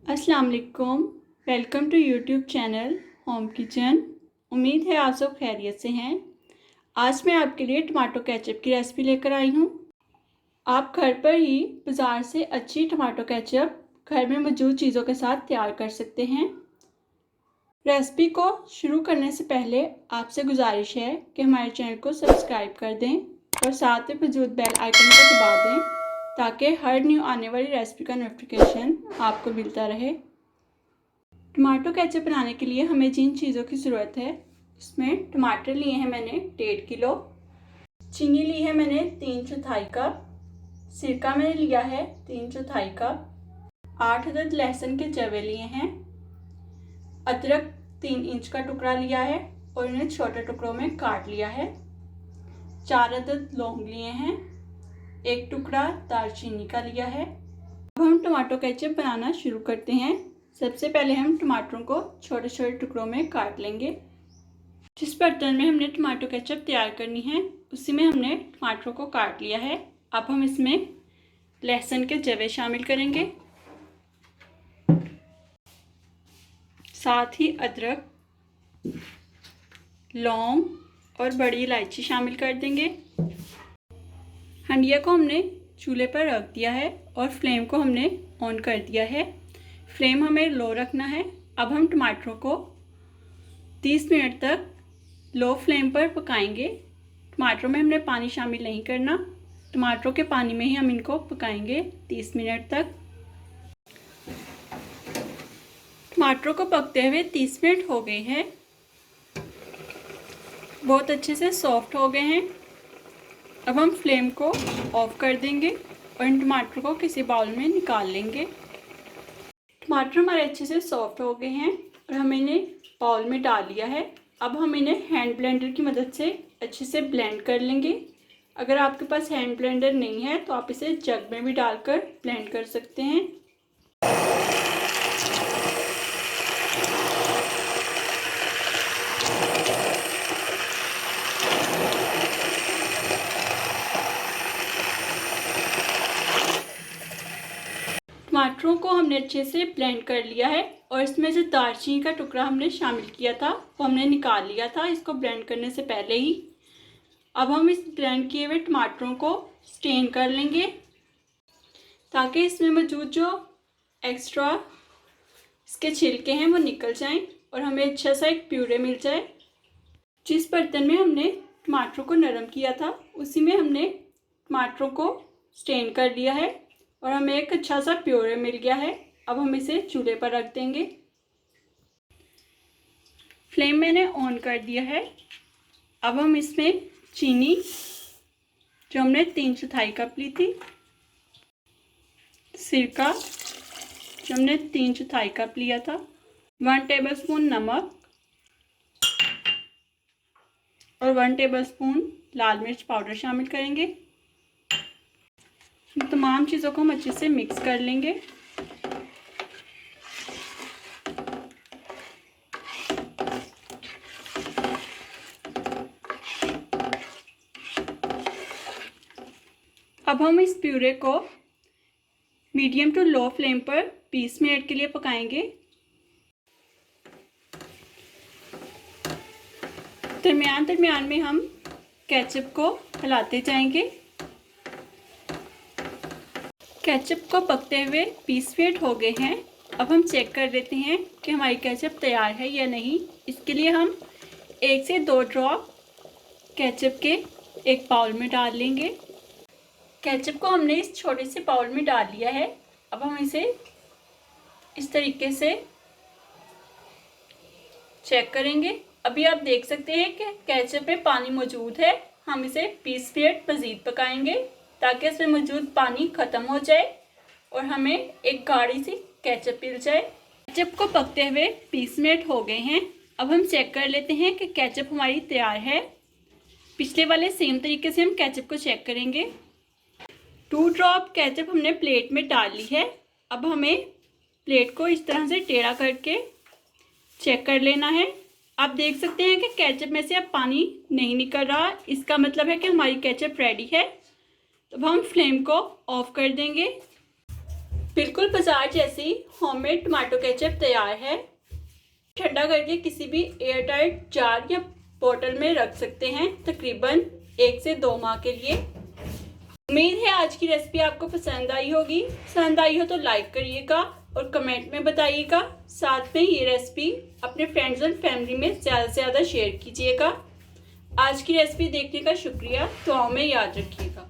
अस्सलाम वालेकुम। Welcome to YouTube channel home kitchen. उम्मीद है आप सब खैरियत से हैं। आज मैं आपके लिए टमाटो केचप की रेसिपी लेकर आई हूँ। आप घर पर ही बाज़ार से अच्छी टमाटो केचप घर में मौजूद चीज़ों के साथ तैयार कर सकते हैं। रेसिपी को शुरू करने से पहले आपसे गुजारिश है कि हमारे चैनल को सब्सक्राइब कर दें और साथ में मौजूद बेल आइकन को दबा दें ताकि हर न्यू आने वाली रेसिपी का नोटिफिकेशन आपको मिलता रहे। टमाटो केचप बनाने के लिए हमें जिन चीज़ों की ज़रूरत है उसमें टमाटर लिए हैं मैंने 1.5 किलो, चीनी ली है मैंने 3/4 कप, सिरका मैंने लिया है 3/4 कप, 8 अदद लहसुन के जवे लिए हैं, अदरक 3 इंच का टुकड़ा लिया है और इन्हें छोटे टुकड़ों में काट लिया है, 4 अदद लौंग लिए हैं, एक टुकड़ा दालचीनी का लिया है। अब हम टमाटो केचप बनाना शुरू करते हैं। सबसे पहले हम टमाटरों को छोटे छोटे टुकड़ों में काट लेंगे। जिस बर्तन में हमने टमाटो केचप तैयार करनी है उसी में हमने टमाटरों को काट लिया है। अब हम इसमें लहसुन के जवे शामिल करेंगे, साथ ही अदरक, लौंग और बड़ी इलायची शामिल कर देंगे। हंडिया को हमने चूल्हे पर रख दिया है और फ्लेम को हमने ऑन कर दिया है। फ्लेम हमें लो रखना है। अब हम टमाटरों को 30 मिनट तक लो फ्लेम पर पकाएंगे। टमाटरों में हमने पानी शामिल नहीं करना, टमाटरों के पानी में ही हम इनको पकाएंगे 30 मिनट तक। टमाटरों को पकते हुए 30 मिनट हो गए हैं, बहुत अच्छे से सॉफ्ट हो गए हैं। अब हम फ्लेम को ऑफ कर देंगे और इन टमाटरों को किसी बाउल में निकाल लेंगे। टमाटर हमारे अच्छे से सॉफ्ट हो गए हैं और हम इन्हें बाउल में डाल लिया है। अब हम इन्हें हैंड ब्लेंडर की मदद से अच्छे से ब्लेंड कर लेंगे। अगर आपके पास हैंड ब्लेंडर नहीं है तो आप इसे जग में भी डालकर ब्लेंड कर सकते हैं। टमाटरों को हमने अच्छे से ब्लेंड कर लिया है और इसमें जो दालचीनी का टुकड़ा हमने शामिल किया था वो हमने निकाल लिया था इसको ब्लेंड करने से पहले ही। अब हम इस ब्लेंड किए हुए टमाटरों को स्टेन कर लेंगे ताकि इसमें मौजूद जो एक्स्ट्रा इसके छिलके हैं वो निकल जाएं और हमें अच्छा सा एक प्यूरे मिल जाए। जिस बर्तन में हमने टमाटरों को नरम किया था उसी में हमने टमाटरों को स्टेन कर लिया है और हमें एक अच्छा सा प्यूरे मिल गया है। अब हम इसे चूल्हे पर रख देंगे। फ्लेम मैंने ऑन कर दिया है। अब हम इसमें चीनी जो हमने 3/4 कप ली थी, सिरका जो हमने 3/4 कप लिया था, 1 टेबलस्पून नमक और 1 टेबलस्पून लाल मिर्च पाउडर शामिल करेंगे। इन तमाम चीज़ों को हम अच्छे से मिक्स कर लेंगे। अब हम इस प्यूरे को मीडियम टू लो फ्लेम पर 20 मिनट के लिए पकाएंगे। दरमियान दरमियान में हम केचप को हिलाते जाएंगे। केचप को पकते हुए 20 मिनट हो गए हैं। अब हम चेक कर लेते हैं कि हमारी केचप तैयार है या नहीं। इसके लिए हम 1 से 2 ड्रॉप केचप के एक बाउल में डाल लेंगे। केचप को हमने इस छोटे से बाउल में डाल लिया है। अब हम इसे इस तरीके से चेक करेंगे। अभी आप देख सकते हैं कि केचप में पानी मौजूद है। हम इसे 20 मिनट मज़ीद पकाएंगे ताकि इसमें मौजूद पानी ख़त्म हो जाए और हमें एक गाढ़ी सी केचप मिल जाए। केचप को पकते हुए 20 मिनट हो गए हैं। अब हम चेक कर लेते हैं कि केचप हमारी तैयार है। पिछले वाले सेम तरीके से हम केचप को चेक करेंगे। 2 ड्रॉप केचप हमने प्लेट में डाल ली है। अब हमें प्लेट को इस तरह से टेढ़ा करके चेक कर लेना है। आप देख सकते हैं कि केचप में से अब पानी नहीं निकल रहा, इसका मतलब है कि हमारी केचप रेडी है। तो अब हम फ्लेम को ऑफ कर देंगे। बिल्कुल बाजार जैसी होममेड टमाटो केचप तैयार है। ठंडा करके किसी भी एयरटाइट जार या बोतल में रख सकते हैं तकरीबन 1 से 2 माह के लिए। उम्मीद है आज की रेसिपी आपको पसंद आई होगी। पसंद आई हो तो लाइक करिएगा और कमेंट में बताइएगा। साथ में ये रेसिपी अपने फ्रेंड्स एंड फैमिली में ज़्यादा से ज़्यादा शेयर कीजिएगा। आज की रेसिपी देखने का शुक्रिया। दुआओं में याद रखिएगा।